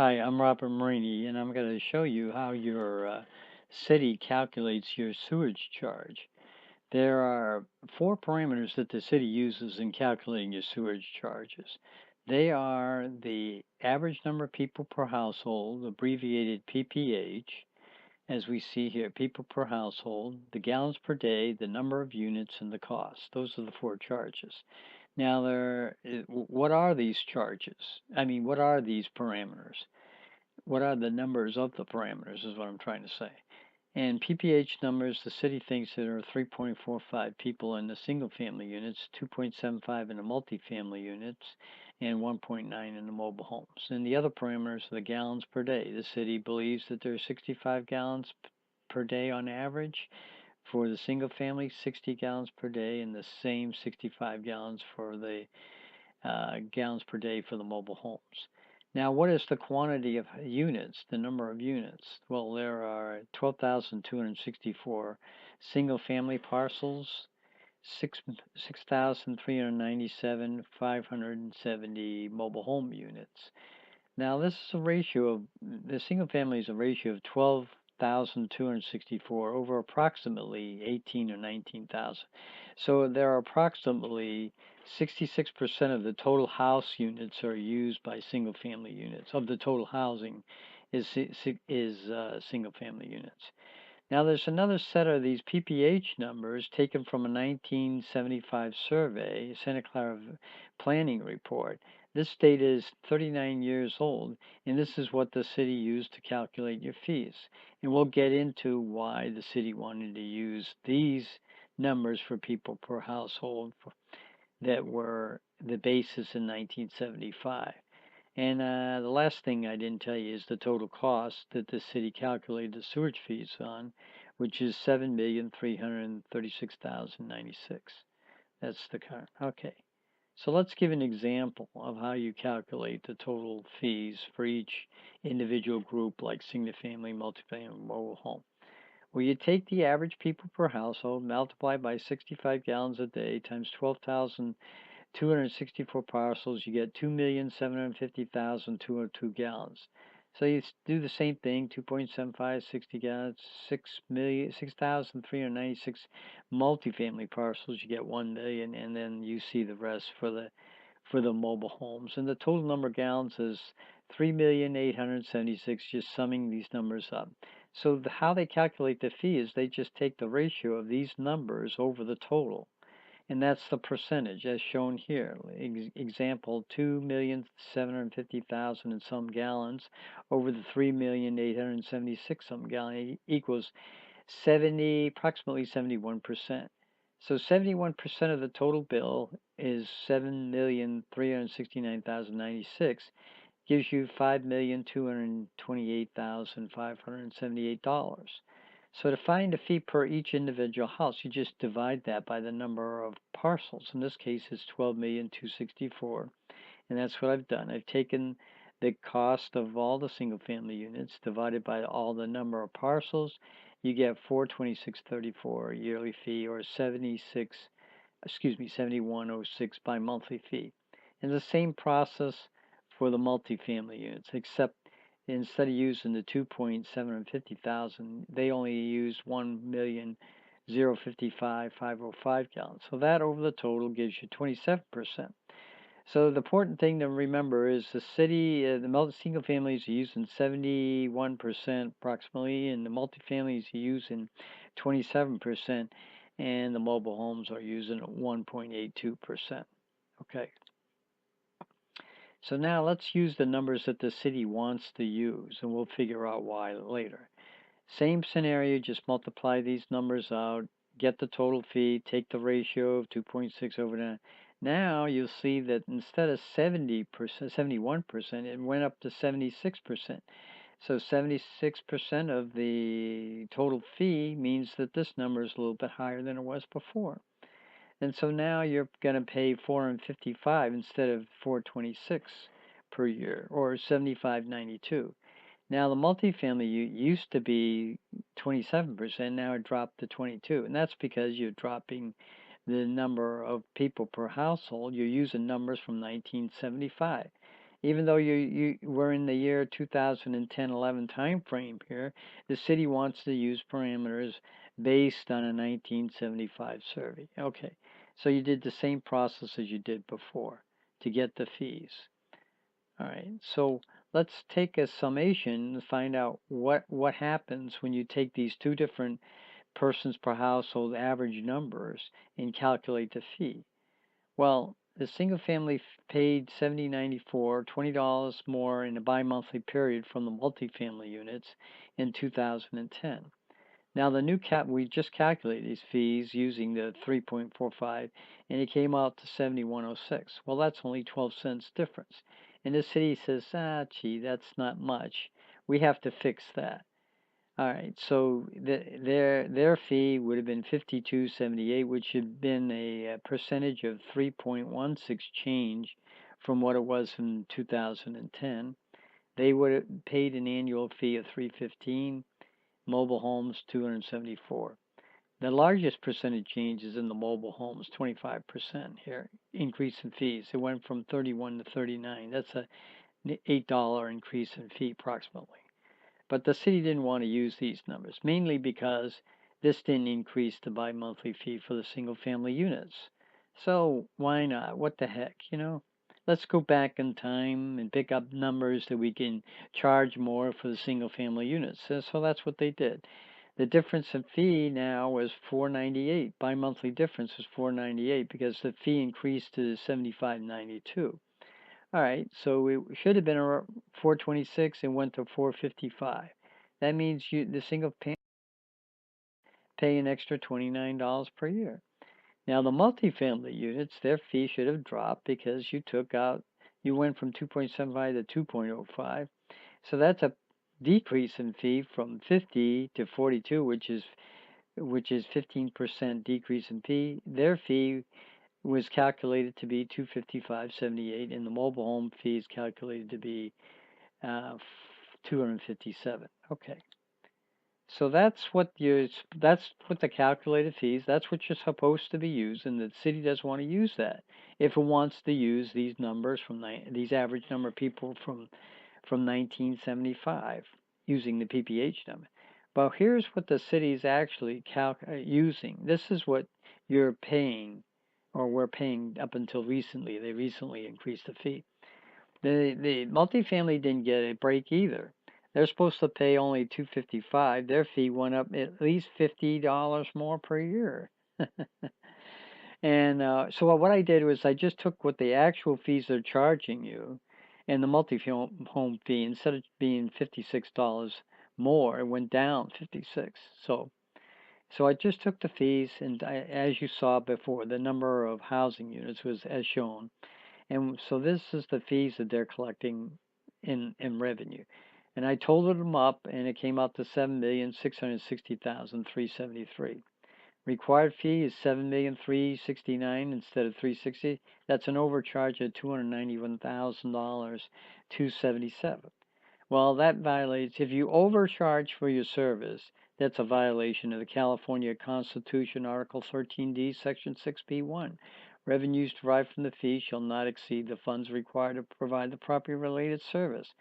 Hi, I'm Robert Marini, and I'm going to show you how your city calculates your sewage charge. There are four parameters that the city uses in calculating your sewage charges. They are the average number of people per household, abbreviated PPH, as we see here, people per household, the gallons per day, the number of units, and the cost. Those are the four charges. Now, what are these charges? What are these parameters? What are the numbers of the parameters is what I'm trying to say. And PPH numbers, the city thinks there are 3.45 people in the single family units, 2.75 in the multifamily units, and 1.9 in the mobile homes. And the other parameters are the gallons per day. The city believes that there are 65 gallons per day on average for the single family, 60 gallons per day, and the same 65 gallons for the gallons per day for the mobile homes. Now, what is the quantity of units, the number of units? Well, there are 12,264 single-family parcels, 6,397, 570 mobile home units. Now, this is a ratio of, the single family is a ratio of 12,264 over approximately 18 or 19,000. So there are approximately 66% of the total house units are used by single family units. Of the total housing is single family units. Now there's another set of these PPH numbers taken from a 1975 survey, Santa Clara Planning Report. This data is 39 years old, and this is what the city used to calculate your fees. And we'll get into why the city wanted to use these numbers for people per household that were the basis in 1975. And the last thing I didn't tell you is the total cost that the city calculated the sewage fees on, which is 7,336,096. That's the current. Okay. So let's give an example of how you calculate the total fees for each individual group, like single family, multifamily, mobile home. Well, you take the average people per household, multiply by 65 gallons a day times 12,264 parcels, you get 2,750,202 gallons. So you do the same thing, 2.75, 60 gallons, 6,396 multifamily parcels, you get 1 million, and then you see the rest for the mobile homes. And the total number of gallons is 3,876, just summing these numbers up. So how they calculate the fee is they just take the ratio of these numbers over the total, and that's the percentage as shown here. Example, 2,750,000 and some gallons over the 3,876 some gallon equals approximately 71%. So 71% of the total bill is 7,369,096, gives you $5,228,578. So to find a fee per each individual house, you just divide that by the number of parcels. In this case, it's 12,264, and that's what I've done. I've taken the cost of all the single-family units divided by all the number of parcels. You get 426.34 yearly fee, or 7106 bi-monthly fee. And the same process for the multifamily units, except instead of using the 2,750,000, they only use 1,055,505 gallons. So that over the total gives you 27%. So the important thing to remember is the city, the single families are using 71% approximately, and the multifamilies are using 27%, and the mobile homes are using 1.82%. Okay. So now let's use the numbers that the city wants to use, and we'll figure out why later. Same scenario, just multiply these numbers out, get the total fee, take the ratio of 2.6 over 9. Now you'll see that instead of 70%, 71%, it went up to 76%. So 76% of the total fee means that this number is a little bit higher than it was before. And so now you're going to pay 455 instead of 426 per year, or 75.92. Now the multifamily used to be 27%, now it dropped to 22, and that's because you're dropping the number of people per household. You're using numbers from 1975. Even though you were in the year 2010-11 time frame here, the city wants to use parameters based on a 1975 survey. Okay, so you did the same process as you did before to get the fees. All right, so let's take a summation and find out what happens when you take these two different persons per household average numbers and calculate the fee. Well, the single family paid $70.94, $20 more in a bi-monthly period from the multifamily units in 2010. Now the new cap, we just calculated these fees using the 3.45, and it came out to 7106. Well, that's only 12 cents difference. And the city says, gee, that's not much. We have to fix that. All right, so their fee would have been 52.78, which had been a percentage of 3.16 change from what it was in 2010. They would have paid an annual fee of 315. Mobile homes 274. The largest percentage change is in the mobile homes, 25% here increase in fees. It went from 31 to 39. That's a $8 increase in fee approximately. But the city didn't want to use these numbers, mainly because this didn't increase the bi-monthly fee for the single-family units. So why not? What the heck, you know? Let's go back in time and pick up numbers that we can charge more for the single-family units. So that's what they did. The difference in fee now was $4.98. Bi-monthly difference was $4.98 because the fee increased to $75.92. All right, so it should have been around 426 and went to 455. That means the single pay an extra $29 per year. Now the multifamily units, their fee should have dropped because you went from 2.75 to 2.05. So that's a decrease in fee from 50 to 42, which is 15% decrease in fee. Their fee was calculated to be 255.78, and the mobile home fee is calculated to be 257. Okay, so that's what the calculated fees. That's what you're supposed to be used, and the city doesn't want to use that. If it wants to use these numbers from these average number of people from 1975 using the PPH number. But here's what the city is actually using. This is what you're paying, or we're paying up until recently. They recently increased the fee. The multifamily didn't get a break either. They're supposed to pay only $255. Their fee went up at least $50 more per year. And so what I did was I just took what the actual fees they're charging you, and the multi-home fee, instead of being $56 more, it went down 56. So I just took the fees, and as you saw before, the number of housing units was as shown. And so this is the fees that they're collecting in revenue. And I totaled them up, and it came out to $7,660,373. Required fee is $7,369,000 instead of $360,000. That's an overcharge of $291,277. Well, that violates, if you overcharge for your service, that's a violation of the California Constitution, Article 13D, Section 6B1. Revenues derived from the fee shall not exceed the funds required to provide the property-related service.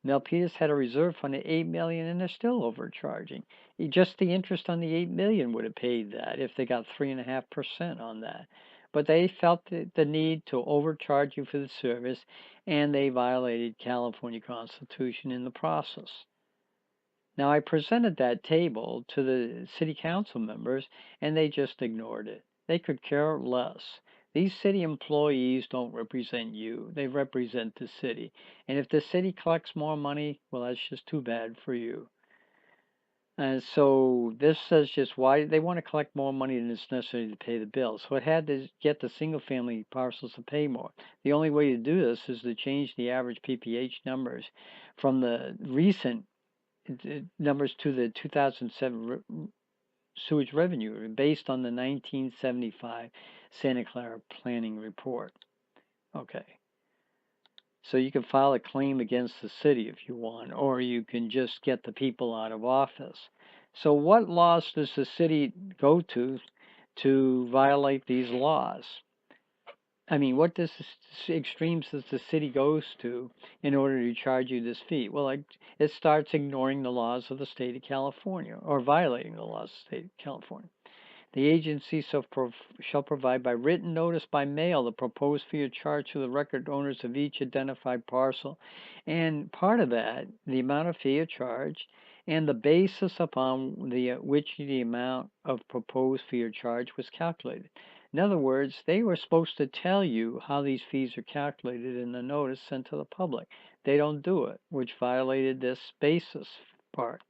Milpitas had a reserve fund of $8 million, and they're still overcharging. Just the interest on the $8 million would have paid that if they got 3.5% on that. But they felt the need to overcharge you for the service, and they violated California Constitution in the process. Now I presented that table to the city council members, and they just ignored it. They could care less. These city employees don't represent you. They represent the city. And if the city collects more money, well, that's just too bad for you. And so this says just why they want to collect more money than is necessary to pay the bill. So it had to get the single family parcels to pay more. The only way to do this is to change the average PPH numbers from the recent numbers to the 2007 sewage revenue based on the 1975 Santa Clara Planning Report. Okay. So you can file a claim against the city if you want, or you can just get the people out of office. So what laws does the city go to violate these laws? I mean, what does extremes does the city goes to in order to charge you this fee? Well, it starts ignoring the laws of the state of California or violating the laws of the state of California. The agency shall provide by written notice by mail the proposed fee or charge to the record owners of each identified parcel. And part of that, the amount of fee or charge, and the basis upon which the amount of proposed fee or charge was calculated. In other words, they were supposed to tell you how these fees are calculated in the notice sent to the public. They don't do it, which violated this basis part.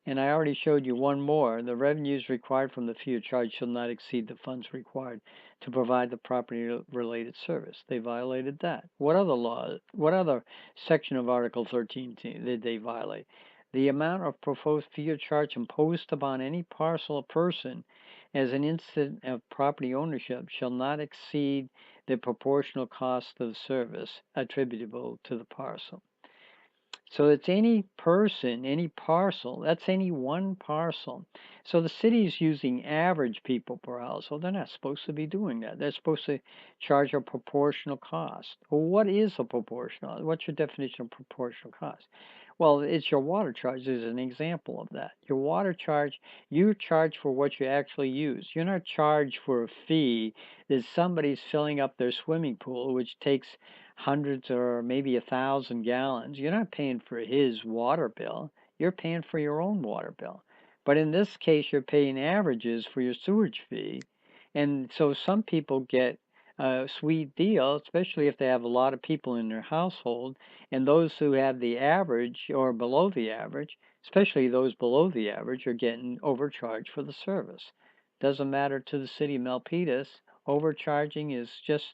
And I already showed you one more. The revenues required from the fee or charge shall not exceed the funds required to provide the property-related service. They violated that. What other law? What other section of Article 13 did they violate? The amount of proposed fee or charge imposed upon any parcel or person as an incident of property ownership shall not exceed the proportional cost of the service attributable to the parcel. So it's any person, any parcel. That's any one parcel. So the city is using average people per household. They're not supposed to be doing that. They're supposed to charge a proportional cost. Well, what is a proportional? What's your definition of proportional cost? Well, it's your water charge is an example of that. Your water charge, you charge for what you actually use. You're not charged for a fee that somebody's filling up their swimming pool, which takes hundreds or maybe 1,000 gallons. You're not paying for his water bill. You're paying for your own water bill. But in this case, you're paying averages for your sewage fee. And so some people get a sweet deal, especially if they have a lot of people in their household. And those who have the average or below the average, especially those below the average, are getting overcharged for the service. Doesn't matter to the city of Milpitas. Overcharging is just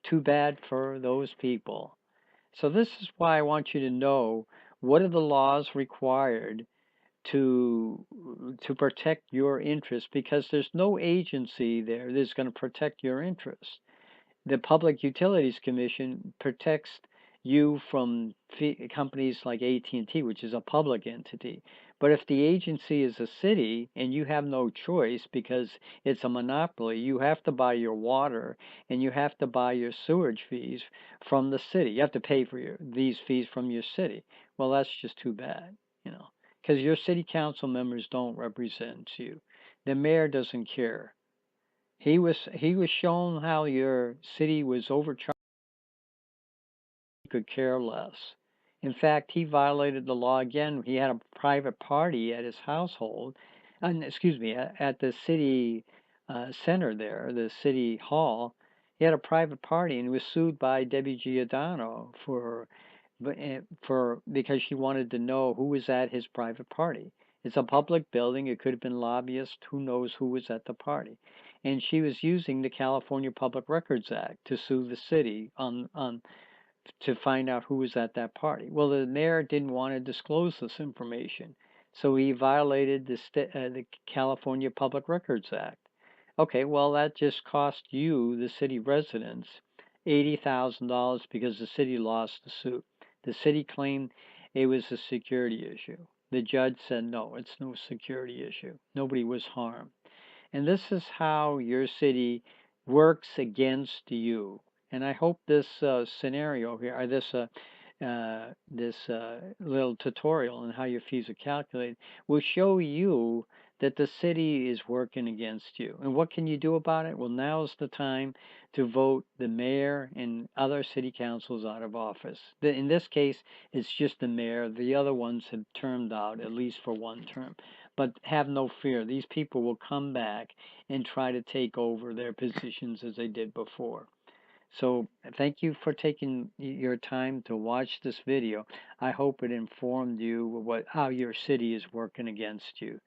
too bad for those people. So this is why I want you to know what are the laws required to protect your interests, because there's no agency there that's going to protect your interests. The Public Utilities Commission protects you from companies like AT&T, which is a public entity. But if the agency is a city and you have no choice because it's a monopoly, you have to buy your water and you have to buy your sewage fees from the city. You have to pay for these fees from your city. Well, that's just too bad, because your city council members don't represent you. The mayor doesn't care. He was shown how your city was overcharged. He could care less. In fact, he violated the law again. He had a private party at his household, excuse me, at the city center there, the city hall. He had a private party and he was sued by Debbie Giordano for because she wanted to know who was at his private party. It's a public building. It could have been lobbyists. Who knows who was at the party? And she was using the California Public Records Act to sue the city on to find out who was at that party. Well, the mayor didn't want to disclose this information, so he violated the California Public Records Act. Okay, well, that just cost you, the city residents, $80,000 because the city lost the suit. The city claimed it was a security issue. The judge said, no, it's no security issue. Nobody was harmed. And this is how your city works against you. And I hope this scenario here, or this little tutorial on how your fees are calculated, will show you that the city is working against you. And what can you do about it? Well, now is the time to vote the mayor and other city councils out of office. In this case, it's just the mayor. The other ones have termed out, at least for one term. But have no fear. These people will come back and try to take over their positions as they did before. So thank you for taking your time to watch this video. I hope it informed you how your city is working against you.